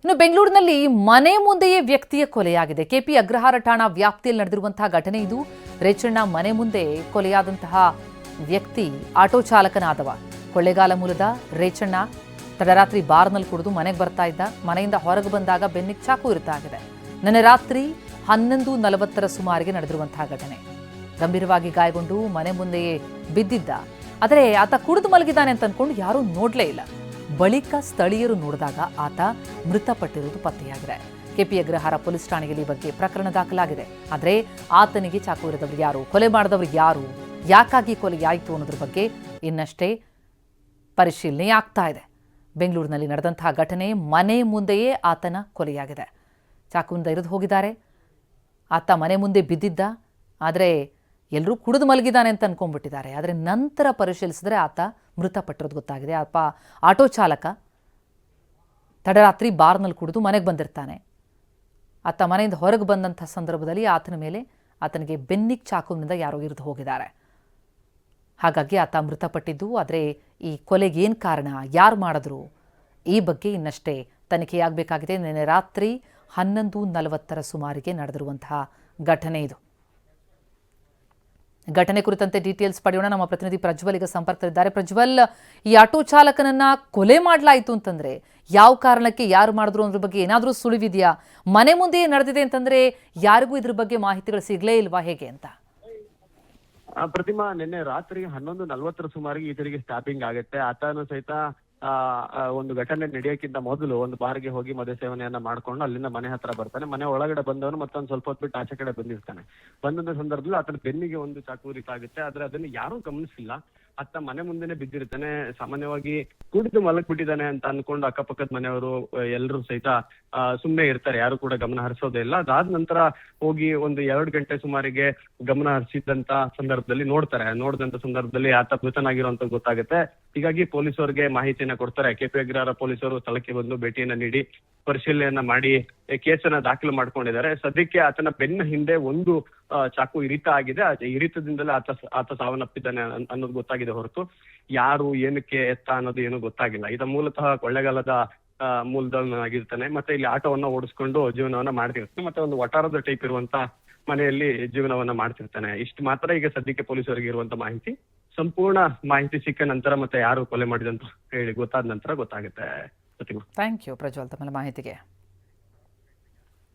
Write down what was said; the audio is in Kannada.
ಇನ್ನು ಬೆಂಗಳೂರಿನಲ್ಲಿ ಮನೆ ಮುಂದೆಯೇ ವ್ಯಕ್ತಿಯ ಕೊಲೆಯಾಗಿದೆ. ಕೆಪಿ ಅಗ್ರಹಾರ ಠಾಣಾ ವ್ಯಾಪ್ತಿಯಲ್ಲಿ ನಡೆದಿರುವಂತಹ ಘಟನೆ ಇದು. ರೇಚಣ್ಣ ಮನೆ ಮುಂದೆ ಕೊಲೆಯಾದಂತಹ ವ್ಯಕ್ತಿ ಆಟೋ ಚಾಲಕನಾದವ. ಕೊಳ್ಳೇಗಾಲ ಮೂಲದ ರೇಚಣ್ಣ ತಡರಾತ್ರಿ ಬಾರ್ನಲ್ಲಿ ಕುಡಿದು ಮನೆಗೆ ಬರ್ತಾ ಇದ್ದ. ಮನೆಯಿಂದ ಹೊರಗೆ ಬಂದಾಗ ಬೆನ್ನಿಗೆ ಚಾಕು ಇರುತ್ತಾಗಿದೆ. ನಿನ್ನೆ ರಾತ್ರಿ 11:40ರ ಸುಮಾರಿಗೆ ನಡೆದಿರುವಂತಹ ಘಟನೆ. ಗಂಭೀರವಾಗಿ ಗಾಯಗೊಂಡು ಮನೆ ಮುಂದೆಯೇ ಬಿದ್ದಿದ್ದ. ಆದರೆ ಆತ ಕುಡಿದು ಮಲಗಿದ್ದಾನೆ ಅಂತ ಅನ್ಕೊಂಡು ಯಾರೂ ನೋಡ್ಲೇ ಇಲ್ಲ. ಬಳಿಕ ಸ್ಥಳೀಯರು ನೋಡಿದಾಗ ಆತ ಮೃತಪಟ್ಟಿರುವುದು ಪತ್ತೆಯಾಗಿದೆ. ಕೆಪಿ ಅಗ್ರಹಾರ ಪೊಲೀಸ್ ಠಾಣೆಯಲ್ಲಿ ಈ ಬಗ್ಗೆ ಪ್ರಕರಣ ದಾಖಲಾಗಿದೆ. ಆದರೆ ಆತನಿಗೆ ಚಾಕು ಇರಿದವರು ಯಾರು, ಕೊಲೆ ಮಾಡಿದವರು ಯಾರು, ಯಾಕಾಗಿ ಕೊಲೆಯಾಯಿತು ಅನ್ನೋದ್ರ ಬಗ್ಗೆ ಇನ್ನಷ್ಟೇ ಪರಿಶೀಲನೆ ಆಗ್ತಾ ಇದೆ. ಬೆಂಗಳೂರಿನಲ್ಲಿ ನಡೆದಂತಹ ಘಟನೆ ಮನೆ ಮುಂದೆಯೇ ಆತನ ಕೊಲೆಯಾಗಿದೆ. ಚಾಕುವಿಂದ ಇರಿದು ಹೋಗಿದ್ದಾರೆ. ಆತ ಮನೆ ಮುಂದೆ ಬಿದ್ದಿದ್ದ. ಆದರೆ ಎಲ್ಲರೂ ಕುಡಿದು ಮಲಗಿದ್ದಾನೆ ಅಂತ ಅನ್ಕೊಂಡ್ಬಿಟ್ಟಿದ್ದಾರೆ. ಆದರೆ ನಂತರ ಪರಿಶೀಲಿಸಿದ್ರೆ ಆತ ಮೃತಪಟ್ಟಿರೋದು ಗೊತ್ತಾಗಿದೆ. ಆಟೋ ಚಾಲಕ ತಡರಾತ್ರಿ ಬಾರ್ನಲ್ಲಿ ಕುಡಿದು ಮನೆಗೆ ಬಂದಿರ್ತಾನೆ. ಆತ ಮನೆಯಿಂದ ಹೊರಗೆ ಬಂದಂಥ ಸಂದರ್ಭದಲ್ಲಿ ಆತನ ಮೇಲೆ ಆತನಿಗೆ ಬೆನ್ನಿಗೆ ಚಾಕುವಿನಿಂದ ಯಾರೋ ಇರಿದು ಹೋಗಿದ್ದಾರೆ. ಹಾಗಾಗಿ ಆತ ಮೃತಪಟ್ಟಿದ್ದು. ಆದರೆ ಈ ಕೊಲೆಗೆ ಏನು ಕಾರಣ, ಯಾರು ಮಾಡಿದ್ರು, ಈ ಬಗ್ಗೆ ಇನ್ನಷ್ಟೇ ತನಿಖೆಯಾಗಬೇಕಾಗಿದೆ. ನಿನ್ನೆ ರಾತ್ರಿ 11:40ರ ಸುಮಾರಿಗೆ ನಡೆದಿರುವಂತಹ ಘಟನೆ ಇದು. ಘಟನೆ ಕುರಿತಂತೆ ಡೀಟೇಲ್ಸ್ ಪಡೆಯೋಣ. ನಮ್ಮ ಪ್ರತಿನಿಧಿ ಪ್ರಜ್ವಲ್ ಈಗ ಸಂಪರ್ಕದಲ್ಲಿದ್ದಾರೆ. ಪ್ರಜ್ವಲ್, ಈ ಆಟೋ ಚಾಲಕನನ್ನ ಕೊಲೆ ಮಾಡಲಾಯಿತು ಅಂತಂದ್ರೆ ಯಾವ ಕಾರಣಕ್ಕೆ, ಯಾರು ಮಾಡಿದ್ರು ಅನ್ನೋದ್ರ ಬಗ್ಗೆ ಏನಾದರೂ ಸುಳಿವಿದೆಯಾ? ಮನೆ ಮುಂದೆ ನಡೆದಿದೆ ಅಂತಂದ್ರೆ ಯಾರಿಗೂ ಇದ್ರ ಬಗ್ಗೆ ಮಾಹಿತಿಗಳು ಸಿಗ್ಲೇ ಇಲ್ವಾ, ಹೇಗೆ ಅಂತ? ಪ್ರತಿಮಾ, ನಿನ್ನೆ ರಾತ್ರಿ 11:40ರ ಸುಮಾರಿಗೆ ಈತರಿಗೆ ಸ್ಟಾಪಿಂಗ್ ಆಗುತ್ತೆ. ಆತನು ಸಹಿತ ಒಂದು ಘಟನೆ ನಡೆಯೋಕ್ಕಿಂತ ಮೊದಲು ಒಂದು ಬಾರ್ಗೆ ಹೋಗಿ ಮದ್ಯ ಸೇವನೆಯನ್ನ ಮಾಡ್ಕೊಂಡು ಅಲ್ಲಿಂದ ಮನೆ ಹತ್ರ ಬರ್ತಾನೆ. ಮನೆ ಒಳಗಡೆ ಬಂದವನು ಮತ್ತೊಂದು ಸ್ವಲ್ಪ ಹೊತ್ತು ಬಿಟ್ಟು ಆಚೆ ಕಡೆ ಬಂದಿರ್ತಾನೆ. ಬಂದಂತ ಸಂದರ್ಭದಲ್ಲಿ ಆತನ ಬೆನ್ನಿಗೆ ಒಂದು ಚಾಕು ಇರಿತಾಗುತ್ತೆ. ಆದ್ರೆ ಅದನ್ನು ಯಾರೂ ಗಮನಿಸಿಲ್ಲ. ಆತ ಮನೆ ಮುಂದೆನೆ ಬಿದ್ದಿರ್ತಾನೆ. ಸಾಮಾನ್ಯವಾಗಿ ಕುಡಿದು ಮಲಗ್ ಬಿಟ್ಟಿದ್ದಾನೆ ಅಂತ ಅನ್ಕೊಂಡು ಅಕ್ಕಪಕ್ಕದ ಮನೆಯವರು ಎಲ್ಲರೂ ಸಹಿತ ಸುಮ್ನೆ ಇರ್ತಾರೆ, ಯಾರು ಕೂಡ ಗಮನ ಹರಿಸೋದೇ ಇಲ್ಲ. ಅದಾದ ನಂತರ ಹೋಗಿ ಒಂದು 2 ಗಂಟೆ ಸುಮಾರಿಗೆ ಗಮನ ಹರಿಸಿದಂತ ಸಂದರ್ಭದಲ್ಲಿ ನೋಡಿದಂತ ಸಂದರ್ಭದಲ್ಲಿ ಆತ ಮೃತನಾಗಿರುವಂತ ಗೊತ್ತಾಗುತ್ತೆ. ಹೀಗಾಗಿ ಪೊಲೀಸರಿಗೆ ಮಾಹಿತಿಯನ್ನ ಕೊಡ್ತಾರೆ. ಕೆಪಿ ಅಗ್ರಹಾರ ಪೊಲೀಸರು ಸ್ಥಳಕ್ಕೆ ಬಂದು ಭೇಟಿಯನ್ನ ನೀಡಿ ಪರಿಶೀಲನೆಯನ್ನ ಮಾಡಿ ಕೇಸನ್ನ ದಾಖಲು ಮಾಡ್ಕೊಂಡಿದ್ದಾರೆ. ಸದ್ಯಕ್ಕೆ ಆತನ ಬೆನ್ನ ಹಿಂದೆ ಒಂದು ಚಾಕು ಇರಿತ ಆಗಿದೆ. ಇರಿತದಿಂದಲೇ ಆತ ಸಾವನ್ನಪ್ಪಿದ್ದಾನೆ ಅನ್ನೋದು ಗೊತ್ತಾಗಿದೆ ಹೊರತು ಯಾರು, ಏನಕ್ಕೆ, ಎತ್ತ ಅನ್ನೋದು ಏನೂ ಗೊತ್ತಾಗಿಲ್ಲ. ಇದು ಮೂಲತಃ ಕೊಳ್ಳೇಗಾಲದ ಮೂಲದವನಾಗಿರ್ತಾನೆ. ಮತ್ತೆ ಇಲ್ಲಿ ಆಟೋವನ್ನ ಓಡಿಸ್ಕೊಂಡು ಜೀವನವನ್ನ ಮಾಡ್ತಿರ್ತಾನೆ. ಮತ್ತೆ ಒಂದು ವಟಾರದ ಟೈಪ್ ಇರುವಂತ ಮನೆಯಲ್ಲಿ ಜೀವನವನ್ನ ಮಾಡ್ತಿರ್ತಾನೆ. ಇಷ್ಟು ಮಾತ್ರ ಈಗ ಸದ್ಯಕ್ಕೆ ಪೊಲೀಸರಿಗೆ ಇರುವಂತ ಮಾಹಿತಿ. ಸಂಪೂರ್ಣ ಮಾಹಿತಿ ಸಿಕ್ಕ ನಂತರ ಮತ್ತೆ ಯಾರು ಕೊಲೆ ಮಾಡಿದಂತ ಹೇಳಿ ಗೊತ್ತಾದ ನಂತರ ಗೊತ್ತಾಗುತ್ತೆ. ಥ್ಯಾಂಕ್ ಯು ಪ್ರಜ್ವಲ್, ತಮ್ಮ ಮಾಹಿತಿಗೆ.